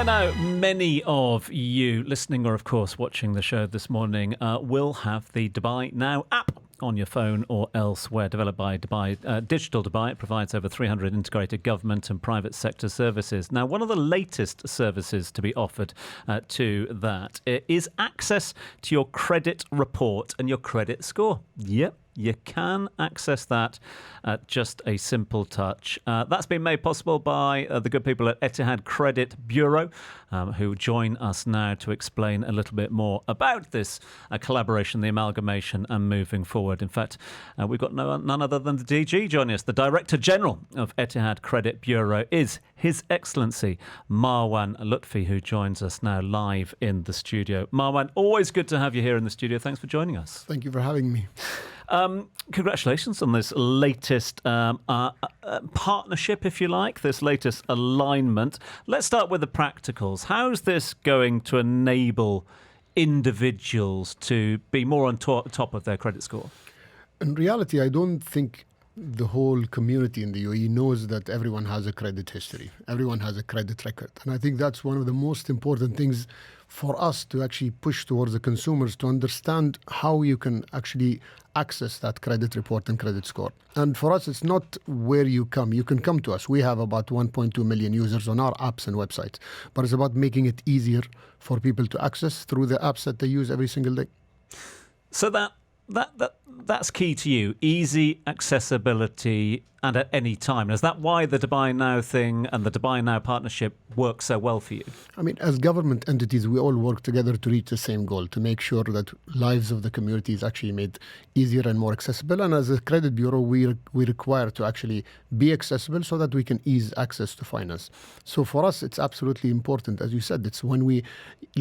By now, many of you listening or, of course, watching the show this morning will have the DubaiNow app on your phone or elsewhere, developed by Digital Dubai. It provides over 300 integrated government and private sector services. Now, one of the latest services to be offered to that is access to your credit report and your credit score. Yep. You can access that at just a simple touch. That's been made possible by the good people at Etihad Credit Bureau, who join us now to explain a little bit more about this collaboration, the amalgamation, and moving forward. In fact, we've got none other than the DG joining us. The Director General of Etihad Credit Bureau is His Excellency Marwan Lutfi, who joins us now live in the studio. Marwan, always good to have you here in the studio. Thanks for joining us. Thank you for having me. Congratulations on this latest partnership, if you like, this latest alignment. Let's start with the practicals. How's this going to enable individuals to be more on top of their credit score? In reality, I don't think the whole community in the UAE knows that everyone has a credit history. Everyone has a credit record. And I think that's one of the most important things for us to actually push towards the consumers to understand how you can actually access that credit report and credit score. And for us, it's not where you come. You can come to us. We have about 1.2 million users on our apps and websites. But it's about making it easier for people to access through the apps that they use every single day. So that's key to you, easy accessibility and at any time. Is that why the DubaiNow thing and the DubaiNow partnership works so well for you? I mean, as government entities, we all work together to reach the same goal, to make sure that lives of the community is actually made easier and more accessible. And as a credit bureau, we require to actually be accessible so that we can ease access to finance. So for us, it's absolutely important. As you said, it's when we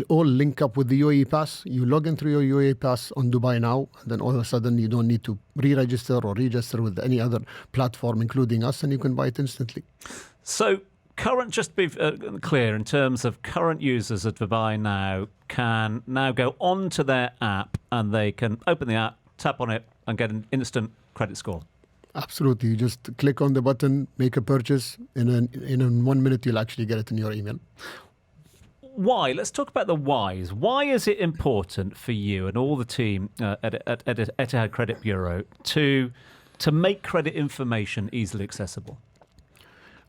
all link up with the UAE Pass, you log in through your UAE Pass on DubaiNow, and then all of a sudden you don't need to re-register or register with any other platform, including us, and you can buy it instantly. So just be clear, in terms of current users of DubaiNow can now go onto their app and they can open the app, tap on it and get an instant credit score. Absolutely. You just click on the button, make a purchase. In 1 minute, you'll actually get it in your email. Why? Let's talk about the whys. Why is it important for you and all the team at Etihad Credit Bureau to make credit information easily accessible?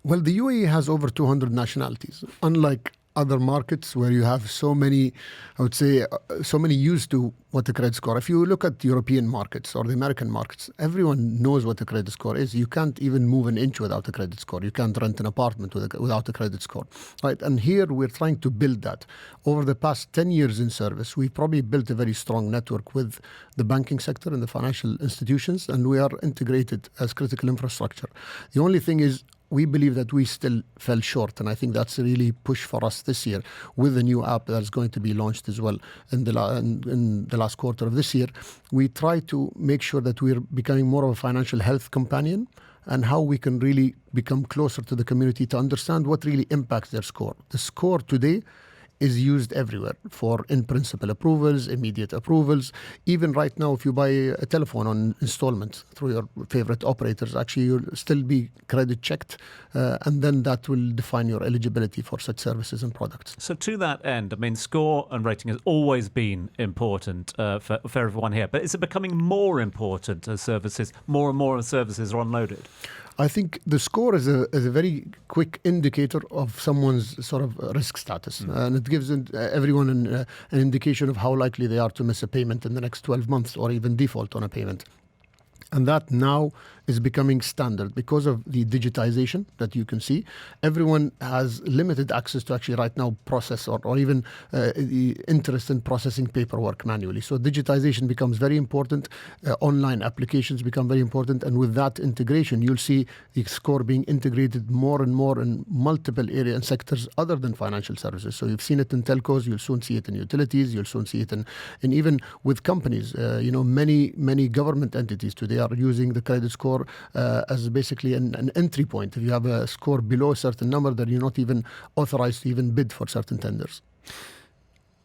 Well, the UAE has over 200 nationalities. Unlike other markets where you have so many, I would say, so many used to what the credit score. If you look at European markets or the American markets, everyone knows what the credit score is. You can't even move an inch without a credit score. You can't rent an apartment without a credit score, right? And here we're trying to build that. Over the past 10 years in service, we've probably built a very strong network with the banking sector and the financial institutions, and we are integrated as critical infrastructure. The only thing is, we believe that we still fell short, and I think that's a really push for us this year with the new app that's going to be launched as well in the last quarter of this year. We try to make sure that we're becoming more of a financial health companion and how we can really become closer to the community to understand what really impacts their score. The score today is used everywhere for in-principle approvals, immediate approvals. Even right now, if you buy a telephone on installment through your favorite operators, actually you'll still be credit checked, and then that will define your eligibility for such services and products. So to that end, I mean, score and rating has always been important for everyone here, but is it becoming more important as more and more services are unloaded? I think the score is a very quick indicator of someone's sort of risk status. And it gives everyone an indication of how likely they are to miss a payment in the next 12 months or even default on a payment. And that now is becoming standard because of the digitization that you can see. Everyone has limited access to actually right now process or even the interest in processing paperwork manually. So digitization becomes very important. Online applications become very important. And with that integration, you'll see the score being integrated more and more in multiple areas and sectors other than financial services. So you've seen it in telcos, you'll soon see it in utilities, you'll soon see it in even with companies. Many government entities today are using the credit score as basically an entry point. If you have a score below a certain number, then you're not even authorized to even bid for certain tenders.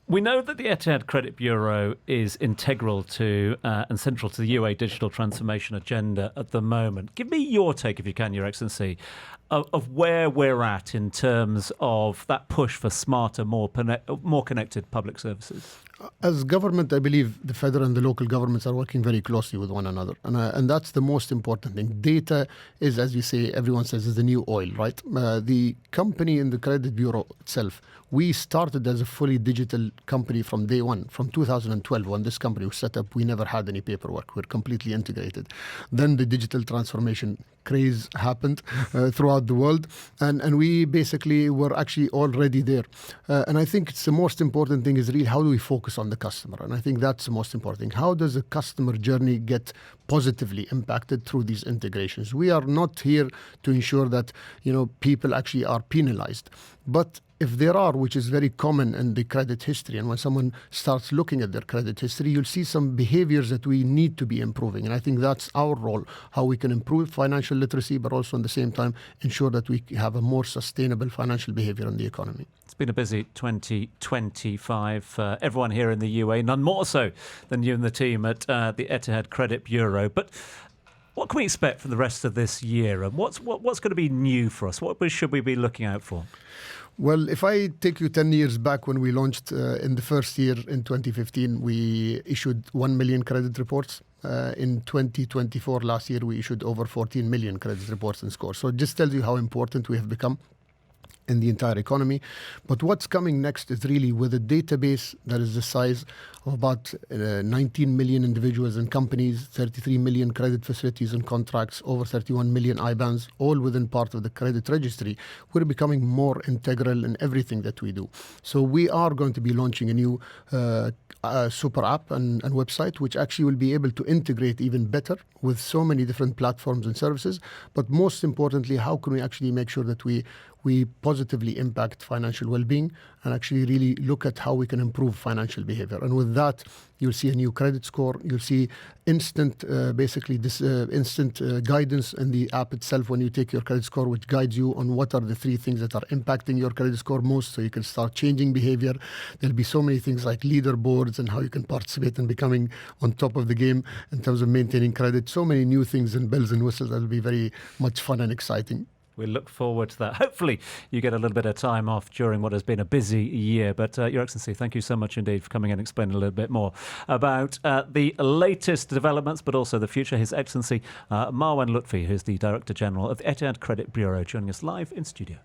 We know that the Etihad Credit Bureau is integral to and central to the UAE digital transformation agenda at the moment. Give me your take, if you can, Your Excellency. of where we're at in terms of that push for smarter, more connected public services? As government, I believe the federal and the local governments are working very closely with one another. And that's the most important thing. Data is, as you say, everyone says, is the new oil, right? The company in the credit bureau itself, we started as a fully digital company from day one, from 2012, when this company was set up. We never had any paperwork. We're completely integrated. Then the digital transformation craze happened throughout the world. And we basically were actually already there. And I think it's the most important thing is really how do we focus on the customer? And I think that's the most important thing. How does the customer journey get positively impacted through these integrations? We are not here to ensure that, people actually are penalized. But if there are, which is very common in the credit history, and when someone starts looking at their credit history, you'll see some behaviors that we need to be improving. And I think that's our role, how we can improve financial literacy, but also at the same time ensure that we have a more sustainable financial behavior in the economy. It's been a busy 2025 for everyone here in the UAE, none more so than you and the team at the Etihad Credit Bureau. But what can we expect for the rest of this year? And what's going to be new for us? What should we be looking out for? Well, if I take you 10 years back when we launched in the first year in 2015, we issued 1 million credit reports. In 2024, last year, we issued over 14 million credit reports and scores. So it just tells you how important we have become in the entire economy. But what's coming next is really with a database that is the size of about 19 million individuals and companies, 33 million credit facilities and contracts, over 31 million IBANs, all within part of the credit registry. We're becoming more integral in everything that we do. So we are going to be launching a new super app and website, which actually will be able to integrate even better with so many different platforms and services. But most importantly, how can we actually make sure that we positively impact financial well-being and actually really look at how we can improve financial behavior. And with that, you'll see a new credit score. You'll see instant guidance in the app itself when you take your credit score, which guides you on what are the 3 things that are impacting your credit score most, so you can start changing behavior. There'll be so many things like leaderboards and how you can participate in becoming on top of the game in terms of maintaining credit. So many new things and bells and whistles that will be very much fun and exciting. We look forward to that. Hopefully you get a little bit of time off during what has been a busy year. But Your Excellency, thank you so much indeed for coming in and explaining a little bit more about the latest developments, but also the future. His Excellency Marwan Lutfi, who's the Director General of the Etihad Credit Bureau, joining us live in studio.